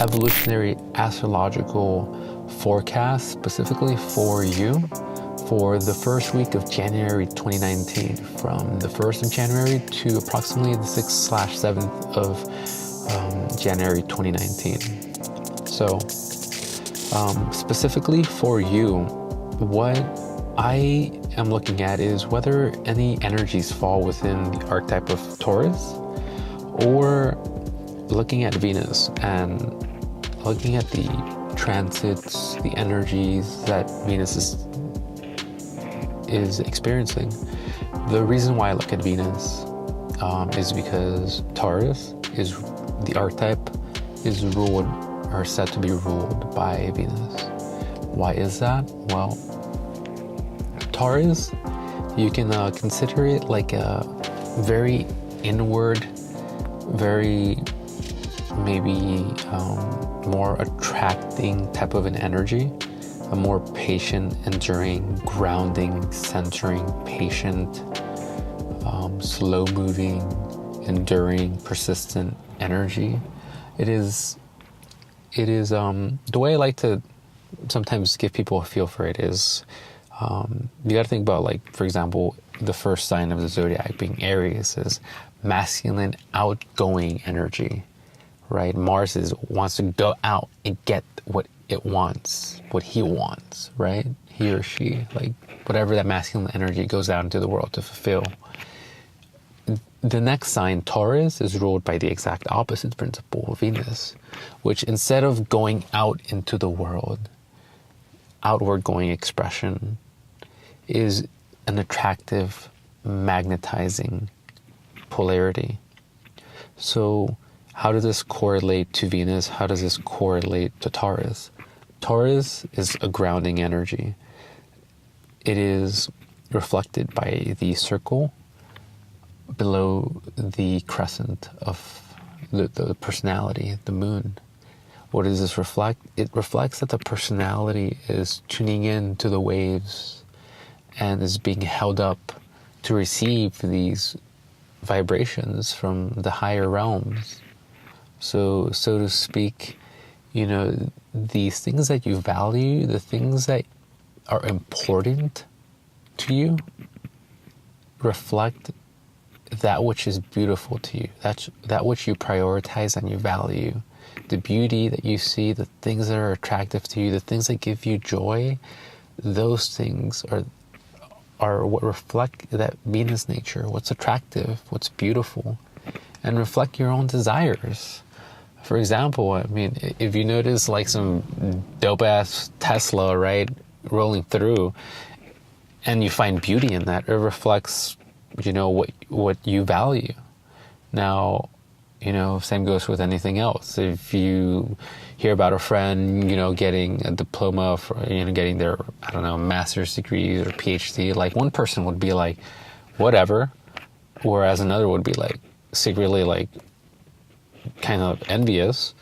evolutionary astrological forecast specifically for you for the first week of January 2019, from the 1st of January to approximately the 6/7th of January 2019. So specifically for you, what I am looking at is whether any energies fall within the archetype of Taurus, or looking at Venus and looking at the transits, the energies that Venus is experiencing. The reason why I look at Venus is because Taurus is the archetype is ruled or said to be ruled by Venus. Why is that? Well, Taurus, you can consider it like a very inward, very maybe more attracting type of an energy, a more patient, enduring, grounding, centering, patient, slow moving, enduring, persistent energy. It is the way I like to sometimes give people a feel for it is, you got to think about, like, for example, the first sign of the zodiac being Aries is masculine, outgoing energy, right? Mars wants to go out and get what it wants, what he wants, right? He or she, like whatever that masculine energy goes out into the world to fulfill. The next sign, Taurus, is ruled by the exact opposite principle, Venus, which instead of going out into the world, outward going expression, is an attractive, magnetizing polarity. So how does this correlate to Venus? How does this correlate to Taurus? Taurus is a grounding energy. It is reflected by the circle below the crescent of the personality, the moon. What does this reflect? It reflects that the personality is tuning in to the waves and is being held up to receive these vibrations from the higher realms. So to speak, you know, these things that you value, the things that are important to you, reflect that which is beautiful to you, that which you prioritize and you value. The beauty that you see, the things that are attractive to you, the things that give you joy, those things are what reflect that Venus nature, what's attractive, what's beautiful, and reflect your own desires. For example, I mean, if you notice like some dope-ass Tesla, right, rolling through, and you find beauty in that, it reflects, you know, what you value. Now, you know, same goes with anything else. If you hear about a friend, you know, getting a diploma, for, you know, getting their, I don't know, master's degrees or PhD, like one person would be like, whatever, whereas another would be like secretly like kind of envious,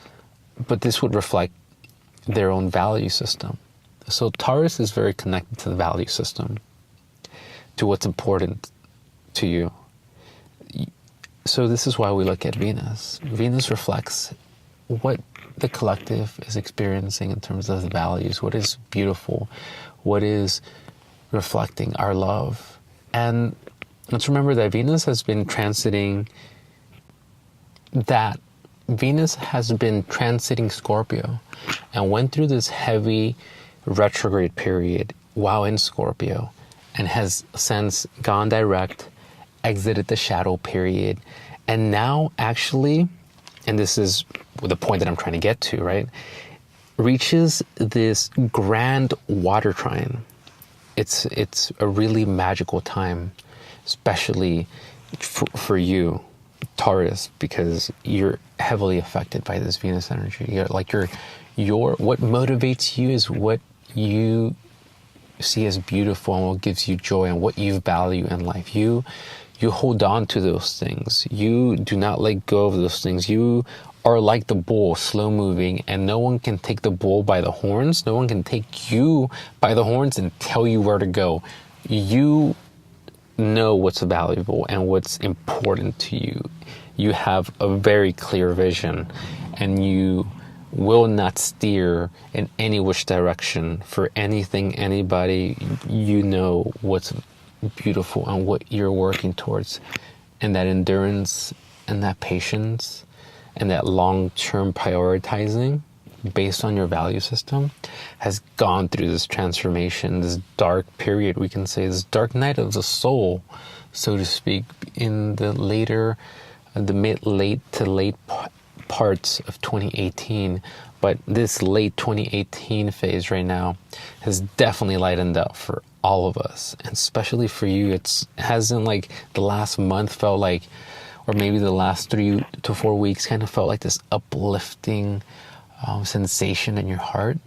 but this would reflect their own value system. So Taurus is very connected to the value system, to what's important to you. So this is why we look at Venus. Venus reflects what the collective is experiencing in terms of the values, what is beautiful, what is reflecting our love. And let's remember that Venus has been transiting Scorpio and went through this heavy retrograde period while in Scorpio, and has since gone direct, exited the shadow period, and now actually, and this is the point that I'm trying to get to, right, reaches this grand water trine. It's a really magical time, especially for you, Taurus, because you're heavily affected by this Venus energy. Your what motivates you is what you see as beautiful and what gives you joy and what you value in life. You hold on to those things. You do not let go of those things. You are like the bull, slow moving, and no one can take the bull by the horns. No one can take you by the horns and tell you where to go. You know what's valuable and what's important to you. You have a very clear vision, and you will not steer in any which direction for anything, anybody. You know what's beautiful and what you're working towards. And that endurance and that patience and that long-term prioritizing based on your value system has gone through this transformation, this dark period, we can say, this dark night of the soul, so to speak, in the late to late parts of 2018. But this late 2018 phase right now has definitely lightened up for all of us, and especially for you. It hasn't like the last month felt like, or maybe the last 3 to 4 weeks kind of felt like this uplifting sensation in your heart.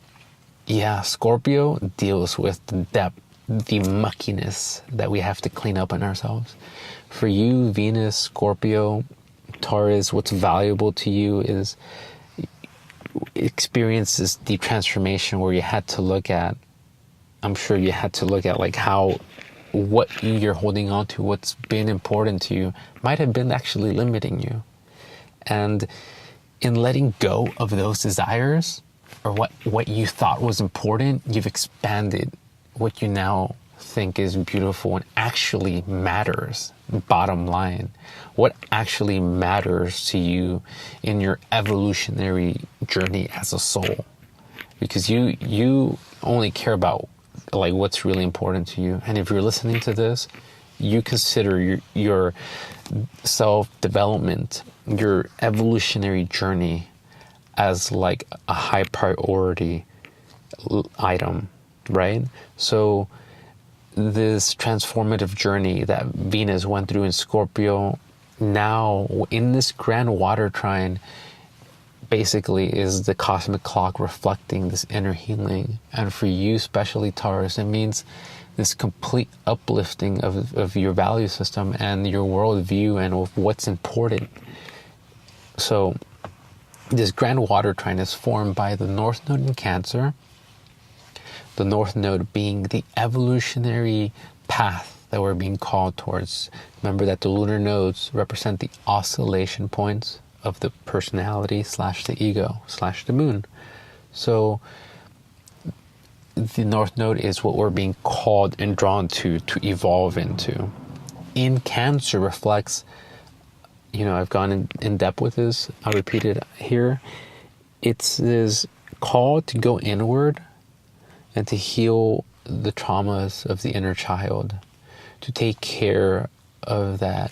Yeah, Scorpio deals with the depth, the muckiness that we have to clean up in ourselves. For you, Venus, Scorpio, Taurus, what's valuable to you is experience this deep transformation where you had to look at, I'm sure you had to look at like how what you're holding on to, what's been important to you, might have been actually limiting you. And in letting go of those desires, or what you thought was important, you've expanded what you now think is beautiful and actually matters. Bottom line, what actually matters to you in your evolutionary journey as a soul, because you only care about like what's really important to you. And if you're listening to this, you consider your self-development, your evolutionary journey as like a high priority item, right? So this transformative journey that Venus went through in Scorpio, now in this grand water trine, basically is the cosmic clock reflecting this inner healing. And for you, especially Taurus, it means this complete uplifting of your value system and your worldview and of what's important. So this grand water trine is formed by the North Node in Cancer, the North Node being the evolutionary path that we're being called towards. Remember that the lunar nodes represent the oscillation points of the personality / the ego / the moon. So the North Node is what we're being called and drawn to evolve into. In Cancer reflects, I've gone in depth with this, I'll repeat it here. It's this call to go inward and to heal the traumas of the inner child, to take care of that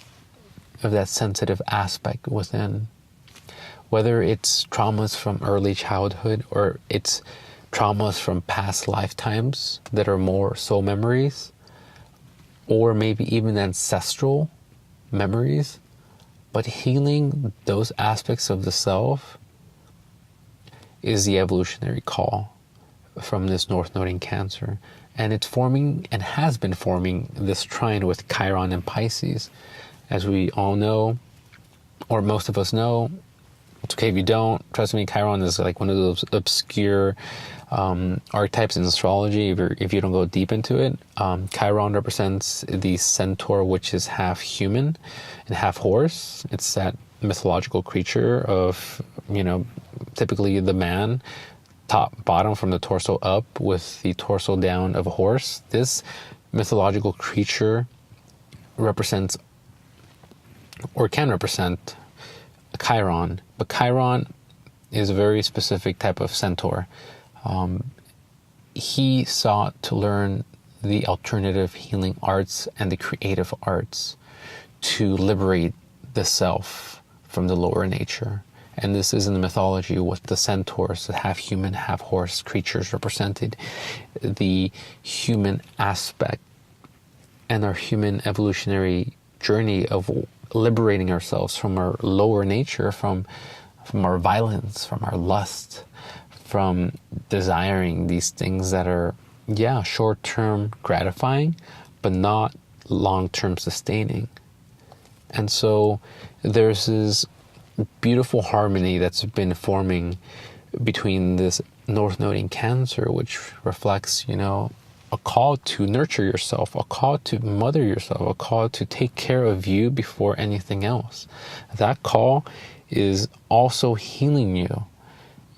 sensitive aspect within. Whether it's traumas from early childhood or it's traumas from past lifetimes that are more soul memories, or maybe even ancestral memories, but healing those aspects of the self is the evolutionary call from this North Node in Cancer. And it's forming and has been forming this trine with Chiron and Pisces. As we all know, or most of us know, it's okay if you don't. Trust me, Chiron is like one of those obscure archetypes in astrology if you don't go deep into it. Chiron represents the centaur, which is half human and half horse. It's that mythological creature of, typically the man, top, bottom, from the torso up, with the torso down of a horse. This mythological creature represents, or can represent, Chiron. But Chiron is a very specific type of centaur. He sought to learn the alternative healing arts and the creative arts to liberate the self from the lower nature. And this is in the mythology what the centaurs, the half human, half horse creatures represented. The human aspect and our human evolutionary journey of liberating ourselves from our lower nature, from our violence, from our lust, from desiring these things that are, short-term gratifying, but not long-term sustaining. And so there's this beautiful harmony that's been forming between this North Node in Cancer, which reflects, a call to nurture yourself, a call to mother yourself, a call to take care of you before anything else. That call is also healing you.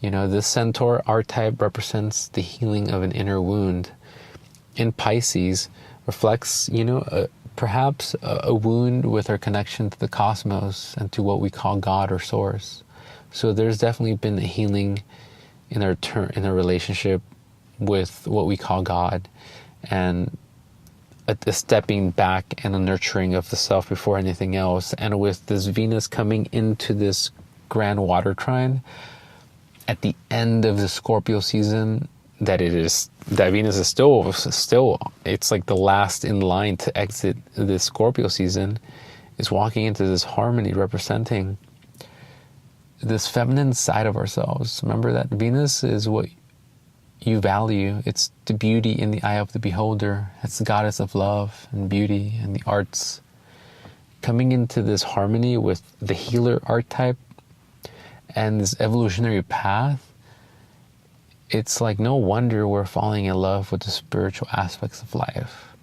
This centaur archetype represents the healing of an inner wound. In Pisces, reflects, perhaps a wound with our connection to the cosmos and to what we call God or Source. So there's definitely been a healing in our relationship with what we call God, and a stepping back and a nurturing of the self before anything else. And with this Venus coming into this grand water trine at the end of the Scorpio season, that Venus is still it's like the last in line to exit this Scorpio season, is walking into this harmony representing this feminine side of ourselves. Remember that Venus is what you value. It's the beauty in the eye of the beholder. It's the goddess of love and beauty and the arts. Coming into this harmony with the healer archetype and this evolutionary path, it's like no wonder we're falling in love with the spiritual aspects of life.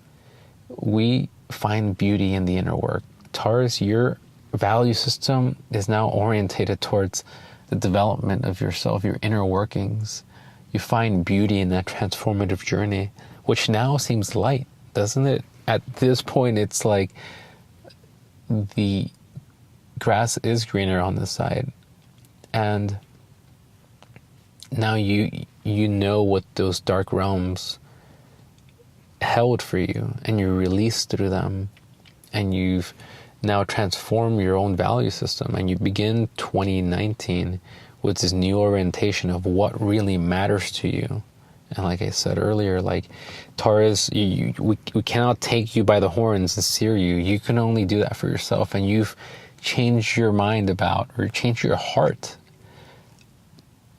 We find beauty in the inner work. Taurus, your value system is now orientated towards the development of yourself, your inner workings. You find beauty in that transformative journey, which now seems light, doesn't it? At this point, it's like the grass is greener on this side. And now you know what those dark realms held for you, and you're released through them, and you've now transformed your own value system, and you begin 2019 with this new orientation of what really matters to you. And like I said earlier, like Taurus, we cannot take you by the horns and steer you. You can only do that for yourself, and you've changed your mind about, or changed your heart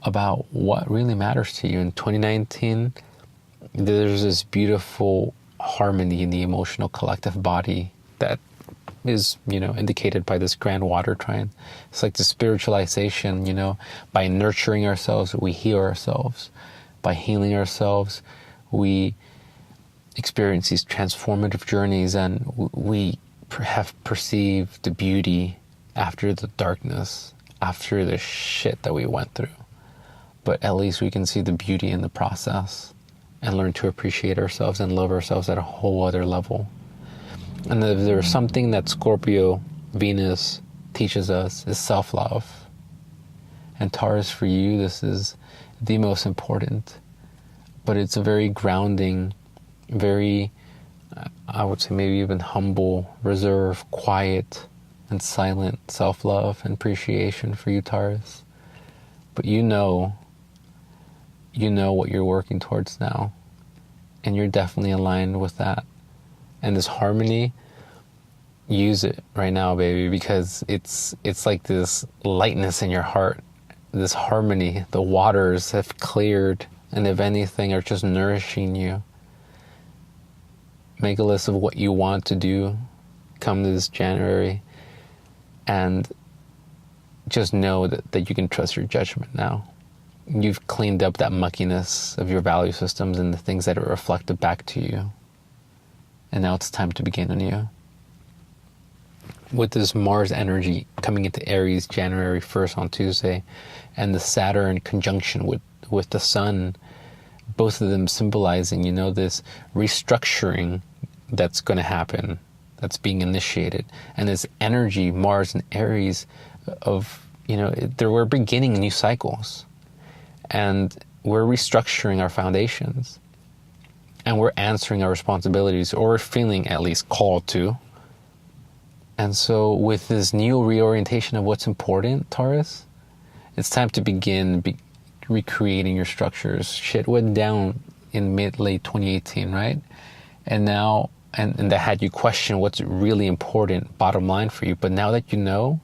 about what really matters to you. In 2019, there's this beautiful harmony in the emotional collective body that is, indicated by this grand water trine. It's like the spiritualization, by nurturing ourselves, we heal ourselves. By healing ourselves, we experience these transformative journeys, and we have perceived the beauty after the darkness, after the shit that we went through. But at least we can see the beauty in the process and learn to appreciate ourselves and love ourselves at a whole other level. And if there's something that Scorpio Venus teaches us, is self-love. And Taurus, for you, this is the most important. But it's a very grounding, very, I would say maybe even humble, reserved, quiet, and silent self-love and appreciation for you, Taurus. But you know what you're working towards now, and you're definitely aligned with that. And this harmony, use it right now, baby, because it's like this lightness in your heart, this harmony. The waters have cleared, and if anything, are just nourishing you. Make a list of what you want to do come this January, and just know that you can trust your judgment now. You've cleaned up that muckiness of your value systems and the things that are reflected back to you. And now it's time to begin anew. With this Mars energy coming into Aries January 1st on Tuesday, and the Saturn conjunction with the Sun, both of them symbolizing, this restructuring that's going to happen, that's being initiated. And this energy, Mars and Aries, of, we're beginning new cycles. And we're restructuring our foundations. And we're answering our responsibilities, or we're feeling at least called to. And so with this new reorientation of what's important, Taurus, it's time to begin recreating your structures. Shit went down in late 2018, right? And now, and that had you question what's really important, bottom line for you. But now that you know,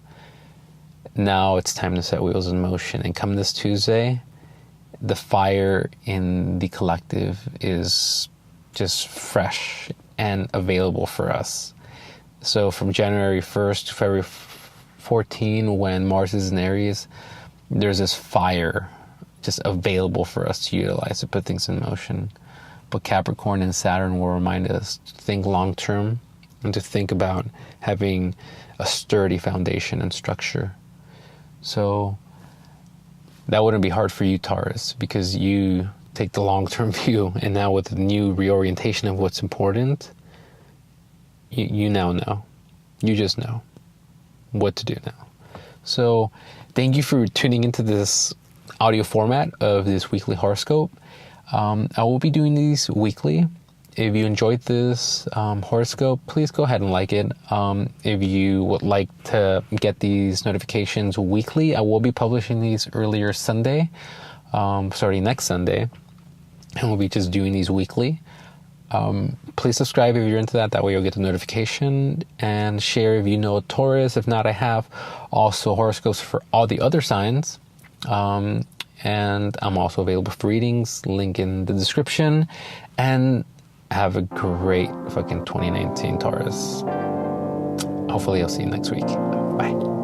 now it's time to set wheels in motion. And come this Tuesday, the fire in the collective is just fresh and available for us. So from January 1st to February 14, when Mars is in Aries, there's this fire just available for us to utilize to put things in motion. But Capricorn and Saturn will remind us to think long term and to think about having a sturdy foundation and structure. So that wouldn't be hard for you, Taurus, because you take the long-term view, and now with the new reorientation of what's important, you now know. You just know what to do now. So thank you for tuning into this audio format of this weekly horoscope. I will be doing these weekly. If you enjoyed this horoscope, please go ahead and like it. If you would like to get these notifications weekly, I will be publishing these earlier Sunday, starting next Sunday, and we'll be just doing these weekly. Please subscribe if you're into that. That way you'll get the notification, and share if you know Taurus. If not, I have also horoscopes for all the other signs. And I'm also available for readings, link in the description. And have a great fucking 2019, Taurus. Hopefully I'll see you next week. Bye.